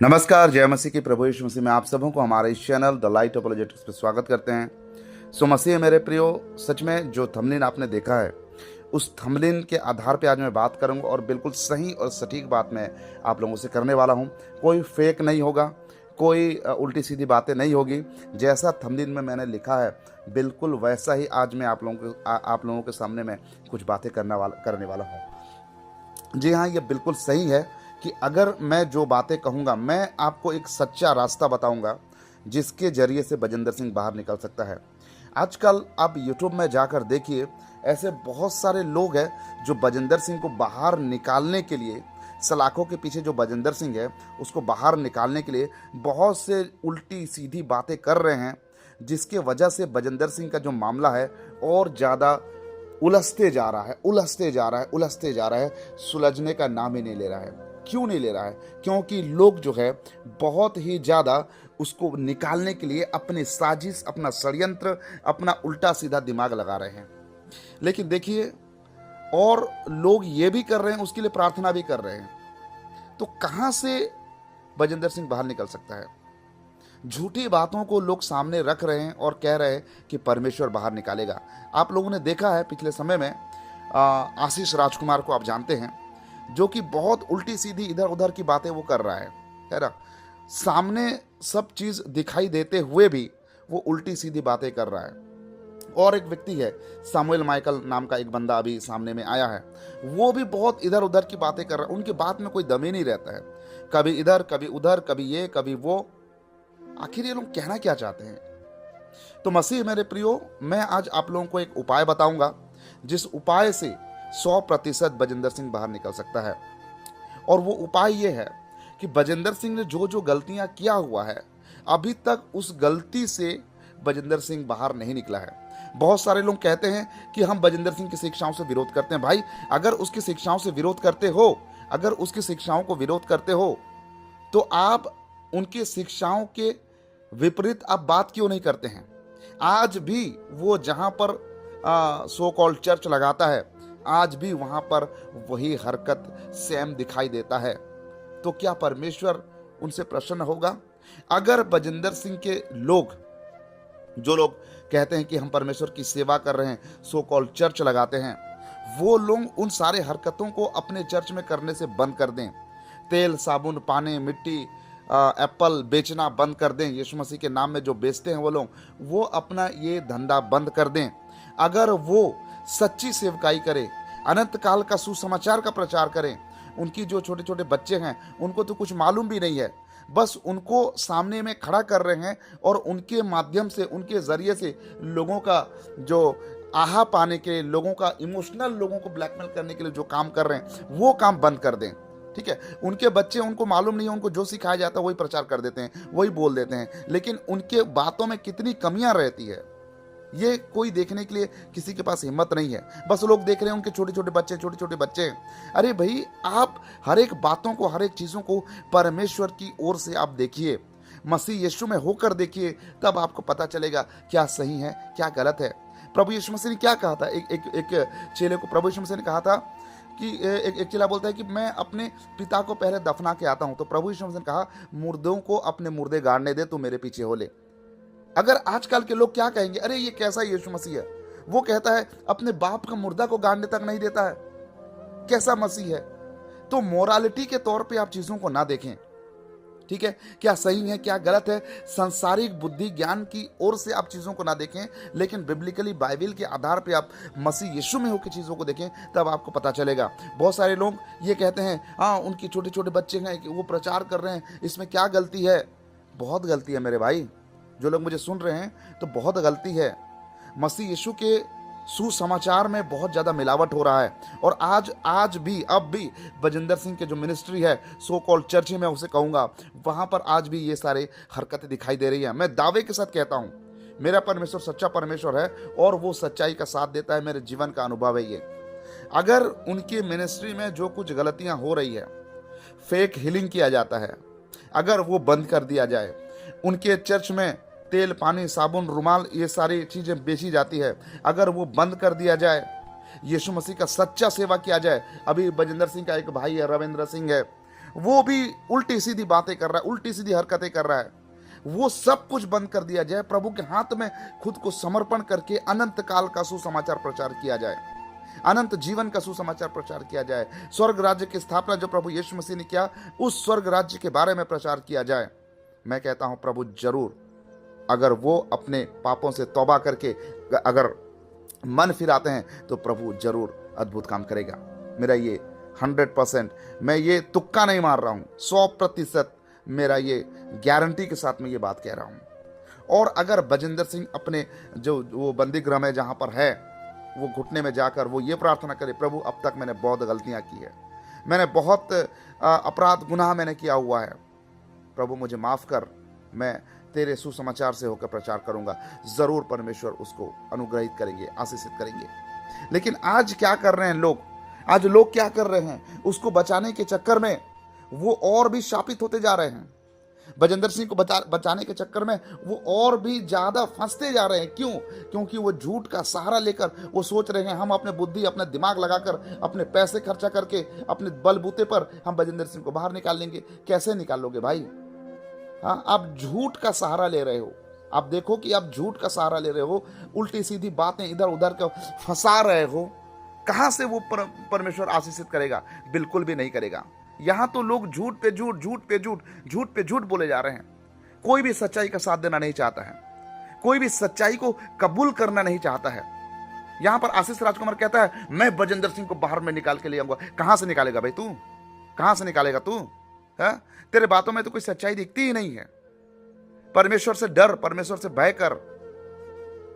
नमस्कार, जय मसीह की। प्रभु यीशु मसीह में आप सबों को हमारे इस चैनल द लाइट अपॉलोजेटिक्स पे स्वागत करते हैं। सो मसीह मेरे प्रियो, सच में जो थंबनेल आपने देखा है उस थंबनेल के आधार पे आज मैं बात करूंगा और बिल्कुल सही और सटीक बात मैं आप लोगों से करने वाला हूं। कोई फेक नहीं होगा, कोई उल्टी सीधी बातें नहीं होगी। जैसा थंबनेल में मैंने लिखा है बिल्कुल वैसा ही आज मैं आप लोगों के सामने मैं कुछ बातें करने वाला हूँ। जी हाँ, ये बिल्कुल सही है कि अगर मैं जो बातें कहूँगा, मैं आपको एक सच्चा रास्ता बताऊँगा जिसके जरिए से बजिंदर सिंह बाहर निकल सकता है। आजकल आप यूट्यूब में जाकर देखिए, ऐसे बहुत सारे लोग हैं जो बजिंदर सिंह को बाहर निकालने के लिए, सलाखों के पीछे जो बजिंदर सिंह है उसको बाहर निकालने के लिए बहुत से उल्टी सीधी बातें कर रहे हैं, जिसके वजह से बजिंदर सिंह का जो मामला है और ज़्यादा उलझते जा रहा है, उलझते जा रहा है, सुलझने का नाम ही नहीं ले रहा है। क्यों नहीं ले रहा है? क्योंकि लोग जो है बहुत ही ज़्यादा उसको निकालने के लिए अपनी साजिश, अपना षड्यंत्र, अपना उल्टा सीधा दिमाग लगा रहे हैं। लेकिन देखिए, और लोग ये भी कर रहे हैं, उसके लिए प्रार्थना भी कर रहे हैं। तो कहां से बजिंदर सिंह बाहर निकल सकता है? झूठी बातों को लोग सामने रख रहे हैं और कह रहे हैं कि परमेश्वर बाहर निकालेगा। आप लोगों ने देखा है पिछले समय में आशीष राजकुमार को आप जानते हैं, जो कि बहुत उल्टी सीधी इधर उधर की बातें वो कर रहा है ना। सामने सब चीज दिखाई देते हुए भी वो उल्टी सीधी बातें कर रहा है। और एक व्यक्ति है, सामुएल माइकल नाम का एक बंदा अभी सामने में आया है, वो भी बहुत इधर उधर की बातें कर रहा है। उनकी बात में कोई दम ही नहीं रहता है, कभी इधर कभी उधर, कभी ये कभी वो। आखिर ये लोग कहना क्या चाहते हैं? तो मसीह मेरे प्रियो, मैं आज आप लोगों को एक उपाय बताऊंगा जिस उपाय से 100% बजिंदर सिंह बाहर निकल सकता है। और वो उपाय ये है कि बजिंदर सिंह ने जो जो गलतियां किया हुआ है, अभी तक उस गलती से बजिंदर सिंह बाहर नहीं निकला है। बहुत सारे लोग कहते हैं कि हम बजिंदर सिंह की शिक्षाओं से विरोध करते हैं। भाई, अगर उसकी शिक्षाओं से विरोध करते हो, अगर उसकी शिक्षाओं को विरोध करते हो, तो आप उनकी शिक्षाओं के विपरीत आप बात क्यों नहीं करते हैं? आज भी वो जहां पर सो कॉल्ड चर्च लगाता है, आज भी वहां पर वही हरकत सेम दिखाई देता है। तो क्या परमेश्वर उनसे प्रसन्न होगा? अगर बजिंदर सिंह के लोग, जो लोग कहते हैं कि हम परमेश्वर की सेवा कर रहे हैं, सो कॉल्ड चर्च लगाते हैं, वो लोग उन सारे हरकतों को अपने चर्च में करने से बंद कर दें। तेल, साबुन, पानी, मिट्टी, एप्पल बेचना बंद कर दें। यीशु मसीह के नाम में जो बेचते हैं वो लोग, वो अपना ये धंधा बंद कर दें। अगर वो सच्ची सेवकाई करें, अनंत काल का सुसमाचार का प्रचार करें। उनकी जो छोटे छोटे बच्चे हैं, उनको तो कुछ मालूम भी नहीं है, बस उनको सामने में खड़ा कर रहे हैं और उनके माध्यम से, उनके जरिए से लोगों का जो आहा पाने के, लोगों का इमोशनल, लोगों को ब्लैकमेल करने के लिए जो काम कर रहे हैं, वो काम बंद कर दें। ठीक है, उनके बच्चे, उनको मालूम नहीं है, उनको जो सिखाया जाता है वही प्रचार कर देते हैं, वही बोल देते हैं। लेकिन उनके बातों में कितनी कमियां रहती है, ये कोई देखने के लिए किसी के पास हिम्मत नहीं है। बस लोग देख रहे हैं उनके छोटे छोटे बच्चे। अरे भाई, आप हर एक बातों को, हर एक चीजों को परमेश्वर की ओर से आप देखिए, मसीह यीशु में होकर देखिए, तब आपको पता चलेगा क्या सही है क्या गलत है। प्रभु यीशु मसीह ने क्या कहा था? एक चेले को प्रभु यीशु मसीह ने कहा था कि एक चेला बोलता है कि मैं अपने पिता को पहले दफना के आता हूं। तो प्रभु यीशु मसीह ने कहा, मुर्दों को अपने मुर्दे गाड़ने दे, तू मेरे पीछे हो ले। अगर आजकल के लोग क्या कहेंगे, अरे ये कैसा यीशु मसीह है, वो कहता है अपने बाप का मुर्दा को गाड़ने तक नहीं देता है, कैसा मसीह है? तो मोरालिटी के तौर पे आप चीजों को ना देखें। ठीक है, क्या सही है क्या गलत है, संसारिक बुद्धि ज्ञान की ओर से आप चीजों को ना देखें, लेकिन बिब्लिकली बाइबल के आधार पे आप मसीह यीशु में होकर चीजों को देखें, तब आपको पता चलेगा। बहुत सारे लोग ये कहते हैं, हाँ उनके छोटे छोटे बच्चे हैं, वो प्रचार कर रहे हैं, इसमें क्या गलती है? बहुत गलती है मेरे भाई। जो लोग मुझे सुन रहे हैं, तो बहुत गलती है। मसीह यीशु के सुसमाचार में बहुत ज्यादा मिलावट हो रहा है। और आज भी, अब भी बजिंदर सिंह के जो मिनिस्ट्री है, सो कॉल्ड चर्च ही मैं उसे कहूंगा, वहां पर आज भी ये सारे हरकतें दिखाई दे रही है। मैं दावे के साथ कहता हूं, मेरा परमेश्वर सच्चा परमेश्वर है और वो सच्चाई का साथ देता है। मेरे जीवन का अनुभव है ये। अगर उनकी मिनिस्ट्री में जो कुछ गलतियां हो रही है, फेक हीलिंग किया जाता है, अगर वो बंद कर दिया जाए, उनके चर्च में तेल, पानी, साबुन, रुमाल, ये सारी चीजें बेची जाती है, अगर वो बंद कर दिया जाए, यीशु मसीह का सच्चा सेवा किया जाए। अभी बजिंदर सिंह का एक भाई है, रविंद्र सिंह है, वो भी उल्टी सीधी बातें कर रहा है, उल्टी सीधी हरकतें कर रहा है, वो सब कुछ बंद कर दिया जाए। प्रभु के हाथ में खुद को समर्पण करके अनंत काल का सुसमाचार प्रचार किया जाए, अनंत जीवन का सुसमाचार प्रचार किया जाए। स्वर्ग राज्य की स्थापना जो प्रभु यीशु मसीह ने किया, उस स्वर्ग राज्य के बारे में प्रचार किया जाए। मैं कहता हूं प्रभु जरूर, अगर वो अपने पापों से तौबा करके अगर मन फिराते हैं तो प्रभु जरूर अद्भुत काम करेगा। मेरा ये 100%, मैं ये तुक्का नहीं मार रहा हूं, 100% मेरा ये गारंटी के साथ मैं ये बात कह रहा हूं। और अगर बजिंदर सिंह अपने जो वो बंदी गृह में जहां पर है, वो घुटने में जाकर वो ये प्रार्थना करे, प्रभु अब तक मैंने बहुत गलतियां की है, मैंने बहुत अपराध गुनाह मैंने किया हुआ है, प्रभु मुझे माफ कर, मैं तेरे सुसमाचार से होकर प्रचार करूंगा, जरूर परमेश्वर उसको अनुग्रहित करेंगे, आशीषित करेंगे। लेकिन आज क्या कर रहे हैं लोग, आज लोग क्या कर रहे हैं, उसको बचाने के चक्कर में वो और भी शापित होते जा रहे हैं। बजिंदर सिंह को बचाने के चक्कर में वो और भी ज्यादा फंसते जा रहे हैं। क्यों? क्योंकि वो झूठ का सहारा लेकर वो सोच रहे हैं हम अपने बुद्धि, अपने दिमाग लगाकर, अपने पैसे खर्चा करके, अपने बलबूते पर हम बजिंदर सिंह को बाहर निकाल लेंगे। कैसे निकालोगे भाई? हाँ, आप झूठ का सहारा ले रहे हो। आप देखो कि आप झूठ का सहारा ले रहे हो, उल्टी सीधी बातें इधर उधर का फंसा रहे हो। कहां से वो परमेश्वर आशीषित करेगा? बिल्कुल भी नहीं करेगा। यहां तो लोग झूठ पे झूठ, झूठ पे झूठ, झूठ पे झूठ बोले जा रहे हैं। कोई भी सच्चाई का साथ देना नहीं चाहता है, कोई भी सच्चाई को कबूल करना नहीं चाहता है। यहां पर आशीष राजकुमार कहता है मैं बजिंदर सिंह को बाहर में निकाल के ले आऊंगा। कहां से निकालेगा भाई तू? कहां से निकालेगा तू? है? तेरे बातों में तो कोई सच्चाई दिखती ही नहीं है। परमेश्वर से डर, परमेश्वर से भय कर।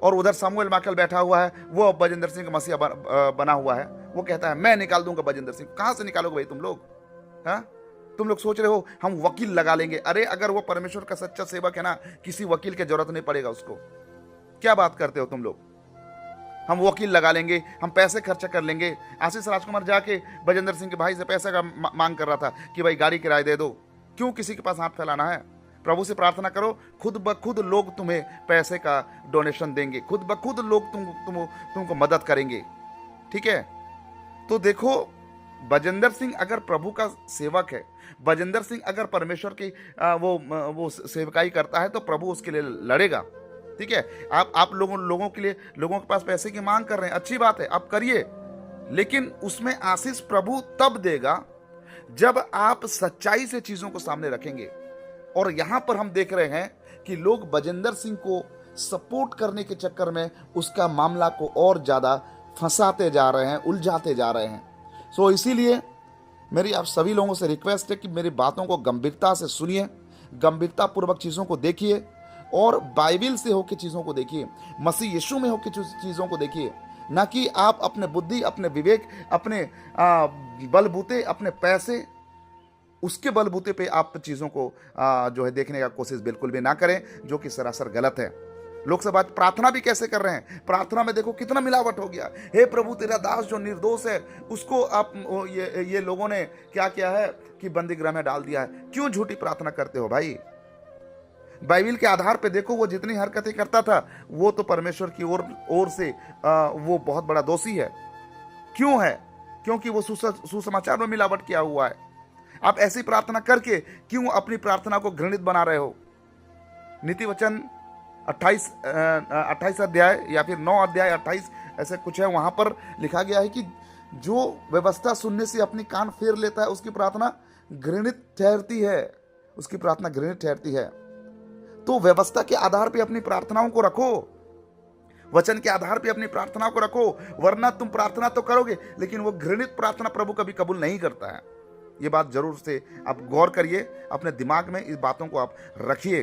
और उधर सामुएल माइकल बैठा हुआ है, वो बजिंदर सिंह का मसीहा बना हुआ है। वो कहता है मैं निकाल दूंगा बजिंदर सिंह। कहां से निकालोगे भाई तुम लोग? हाँ, तुम लोग सोच रहे हो हम वकील लगा लेंगे। अरे अगर वो परमेश्वर का सच्चा सेवक है ना, किसी वकील की जरूरत नहीं पड़ेगा उसको। क्या बात करते हो तुम लोग? हम वकील लगा लेंगे, हम पैसे खर्चा कर लेंगे। आशीष राजकुमार जाके बजिंदर सिंह के भाई से पैसे का मांग कर रहा था कि भाई गाड़ी किराए दे दो। क्यों किसी के पास हाथ फैलाना है? प्रभु से प्रार्थना करो, खुद ब खुद लोग तुम्हें पैसे का डोनेशन देंगे, खुद ब खुद लोग तुमको मदद करेंगे। ठीक है? तो देखो, बजिंदर सिंह अगर प्रभु का सेवक है, बजिंदर सिंह अगर परमेश्वर की वो सेवकाई करता है, तो प्रभु उसके लिए लड़ेगा। ठीक है? आप लोगों के लिए, लोगों के पास पैसे की मांग कर रहे हैं, अच्छी बात है, आप करिए। लेकिन उसमें आशीष प्रभु तब देगा जब आप सच्चाई से चीजों को सामने रखेंगे। और यहां पर हम देख रहे हैं कि लोग बजिंदर सिंह को सपोर्ट करने के चक्कर में उसका मामला को और ज्यादा फंसाते जा रहे हैं, उलझाते जा रहे हैं। सो इसीलिए मेरी आप सभी लोगों से रिक्वेस्ट है कि मेरी बातों को गंभीरता से सुनिए, गंभीरता पूर्वक चीज़ों को देखिए और बाइबल से होकर चीज़ों को देखिए, मसीह यीशु में होकर चीज़ों को देखिए। ना कि आप अपने बुद्धि, अपने विवेक, अपने बलबूते, अपने पैसे, उसके बलबूते पे आप चीज़ों को जो है देखने का कोशिश बिल्कुल भी ना करें, जो कि सरासर गलत है। लोग सब आज प्रार्थना भी कैसे कर रहे हैं? प्रार्थना में देखो कितना मिलावट हो गया। हे प्रभु, तेरा दास जो निर्दोष है उसको आप ये लोगों ने क्या किया है कि बंदी गृह में डाल दिया है। क्यों झूठी प्रार्थना करते हो भाई? बाइबल के आधार पे देखो, वो जितनी हरकतें करता था वो तो परमेश्वर की ओर से वो बहुत बड़ा दोषी है। क्यों है? क्योंकि वो सुसमाचार में मिलावट किया हुआ है। आप ऐसी प्रार्थना करके क्यों अपनी प्रार्थना को घृणित बना रहे हो? नीति वचन 28 अध्याय या फिर 9 अध्याय 28 ऐसे कुछ है, वहां पर लिखा गया है कि जो व्यवस्था सुनने से अपनी कान फेर लेता है उसकी प्रार्थना घृणित ठहरती है, उसकी प्रार्थना घृणित ठहरती है। तो व्यवस्था के आधार पे अपनी प्रार्थनाओं को रखो, वचन के आधार पे अपनी प्रार्थनाओं को रखो, वरना तुम प्रार्थना तो करोगे लेकिन वो घृणित प्रार्थना प्रभु कभी कबूल नहीं करता है। ये बात जरूर से आप गौर करिए, अपने दिमाग में इस बातों को आप रखिए।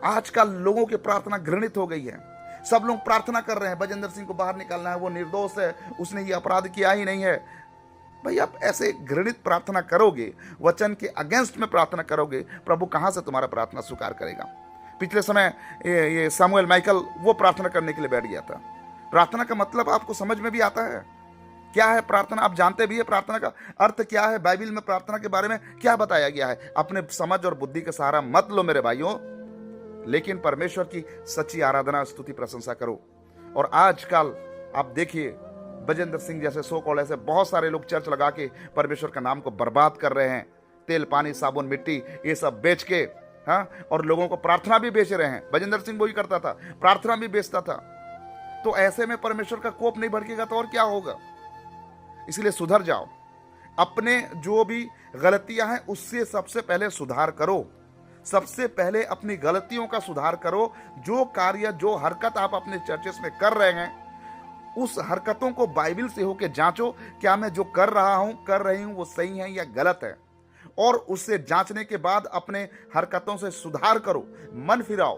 आजकल लोगों की प्रार्थना घृणित हो गई है। सब लोग प्रार्थना कर रहे हैं बजिंदर सिंह को बाहर निकालना है, वो निर्दोष है, उसने ये अपराध किया ही नहीं है। भाई आप ऐसे घृणित प्रार्थना करोगे, वचन के अगेंस्ट में प्रार्थना करोगे, प्रभु कहां से तुम्हारा प्रार्थना स्वीकार करेगा? पिछले समय ये सामुएल माइकल वो प्रार्थना करने के लिए बैठ गया था। प्रार्थना का मतलब आपको समझ में भी आता है? क्या है प्रार्थना? आप जानते भी है प्रार्थना का अर्थ क्या है? बाइबल में प्रार्थना के बारे में क्या बताया गया है? अपने समझ और बुद्धि का सहारा मत लो मेरे भाइयों, लेकिन परमेश्वर की सच्ची आराधना, स्तुति, प्रशंसा करो। और आजकल आप देखिए बजिंदर सिंह जैसे सो कॉल ऐसे बहुत सारे लोग चर्च लगा के परमेश्वर का नाम को बर्बाद कर रहे हैं। तेल, पानी, साबुन, मिट्टी ये सब बेच के, हाँ, और लोगों को प्रार्थना भी बेच रहे हैं। बजेंद्र सिंह वही करता था, प्रार्थना भी बेचता था। तो ऐसे में परमेश्वर का कोप नहीं भड़केगा तो और क्या होगा। इसलिए सुधर जाओ, अपने जो भी गलतियां हैं उससे सबसे पहले सुधार करो। सबसे पहले अपनी गलतियों का सुधार करो। जो कार्य, जो हरकत आप अपने चर्चेस में कर रहे हैं, उस हरकतों को बाइबल से होकर जांचो, क्या मैं जो कर रहा हूं, कर रही हूं, वो सही है या गलत है। और उससे जांचने के बाद अपने हरकतों से सुधार करो, मन फिराओ,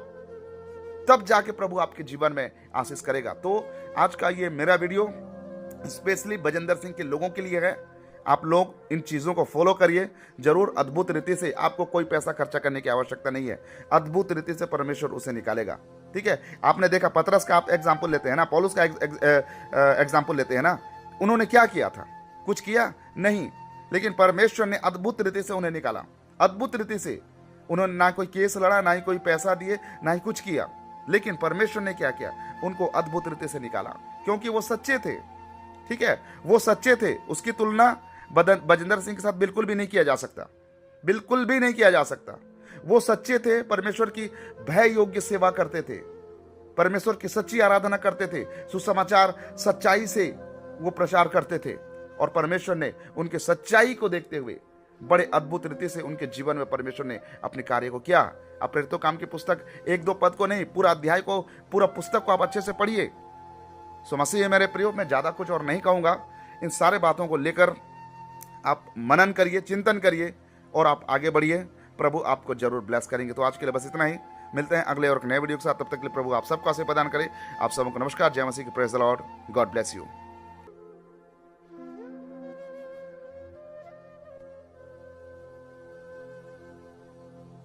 तब जाके प्रभु आपके जीवन में आशीष करेगा। तो आज का ये मेरा वीडियो स्पेशली बजेंद्र सिंह के लोगों के लिए है। आप लोग इन चीज़ों को फॉलो करिए जरूर। अद्भुत रीति से, आपको कोई पैसा खर्चा करने की आवश्यकता नहीं है, अद्भुत रीति से परमेश्वर उसे निकालेगा। ठीक है, आपने देखा पतरस का आप एग्जाम्पल लेते हैं ना, पौलुस का एग्जाम्पल लेते हैं ना, उन्होंने क्या किया था? कुछ किया नहीं, लेकिन परमेश्वर ने अद्भुत रीति से उन्हें निकाला। अद्भुत रीति से उन्होंने ना कोई केस लड़ा, ना ही कोई पैसा दिए, ना ही कुछ किया, लेकिन परमेश्वर ने क्या किया? उनको अद्भुत रीति से निकाला, क्योंकि वो सच्चे थे। ठीक है, वो सच्चे थे। उसकी तुलना बजेंद्र सिंह के साथ बिल्कुल भी नहीं किया जा सकता, बिल्कुल भी नहीं किया जा सकता। वो सच्चे थे, परमेश्वर की भय योग्य सेवा करते थे, परमेश्वर की सच्ची आराधना करते थे, सुसमाचार सच्चाई से वो प्रचार करते थे, और परमेश्वर ने उनके सच्चाई को देखते हुए बड़े अद्भुत रीति से उनके जीवन में परमेश्वर ने अपने कार्य को किया। आप प्रेरितों काम की पुस्तक 1-2 पद को नहीं, पूरा अध्याय को, पूरा पुस्तक को आप अच्छे से पढ़िए। सो मसीह है मेरे प्रियो, मैं ज्यादा कुछ और नहीं कहूंगा। इन सारे बातों को लेकर आप मनन करिए, चिंतन करिए और आप आगे बढ़िए। प्रभु आपको जरूर ब्लेस करेंगे। तो आज के लिए बस इतना ही, मिलते हैं अगले और एक नए वीडियो के साथ। तब तक के लिए प्रभु आप सबको आशीर्वाद प्रदान करे। आप सबको नमस्कार, जय मसीह की, praise the Lord, God bless you.